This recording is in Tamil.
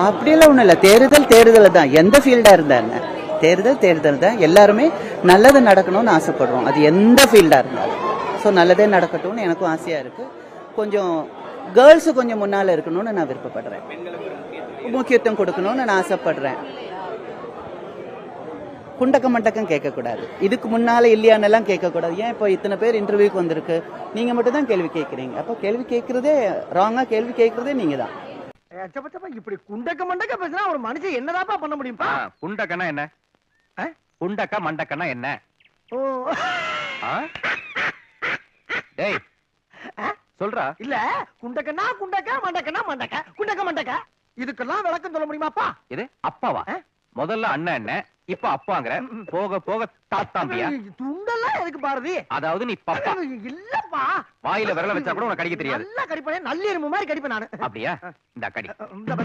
அப்படியெல்லாம் ஒன்றும் இல்லை. தேர்தல் தான், எந்த ஃபீல்டாக இருந்தா என்ன, தேர்தல் தான். எல்லாருமே நல்லது நடக்கணும்னு ஆசைப்படுறோம், அது எந்த ஃபீல்டாக இருந்தாலும். ஸோ நல்லதே நடக்கட்டும்னு எனக்கும் ஆசையாக இருக்குது. கொஞ்சம் கேர்ள்ஸு கொஞ்சம் முன்னால் இருக்கணும்னு நான் விருப்பப்படுறேன், முக்கியத்துவம் கொடுக்கணும்னு நான் ஆசைப்படுறேன். குண்டக்கம் மண்டக்கம் கேட்கக்கூடாது, இதுக்கு முன்னால இல்லையானெல்லாம் கேட்கக்கூடாது. ஏன் இப்போ இத்தனை பேர் இன்டர்வியூக்கு வந்திருக்கு, நீங்கள் மட்டும் தான் கேள்வி கேட்குறீங்க. அப்போ கேள்வி கேட்குறதே ராங்காக, கேள்வி கேட்குறதே நீங்கள் தான். இப்படி குண்டக்க மண்டக்க பேசினா ஒரு மனுஷன் என்னதாப்பா பண்ண முடியும்பா? குண்டக்கன்னா என்ன? குண்டக்க மண்டக்கன்னா என்ன? ஓ டேய் சொல்றா. இல்ல குண்டக்கன்னா குண்டக்க மண்டக்கன்னா மண்டக்க குண்டக்க மண்டக்க இதுக்கெல்லாம் விளக்கம் சொல்ல முடியுமாப்பா? இது அப்பாவா? முதல்ல அண்ணன் என்ன, இப்ப அப்பாங்கற, போக போக தாத்தாம்பியா? துண்டெல்லாம் எதுக்கு பாரதி? அதாவது நீ பப்பா இல்லப்பா. வாயில விரல வச்சா கூட உனக்கு கடிக்க தெரியாது. நல்லா கடிப்பேன், நல்ல எறும்பு மாதிரி கடிப்பேன் நானு. அப்படியா? இந்த கடி.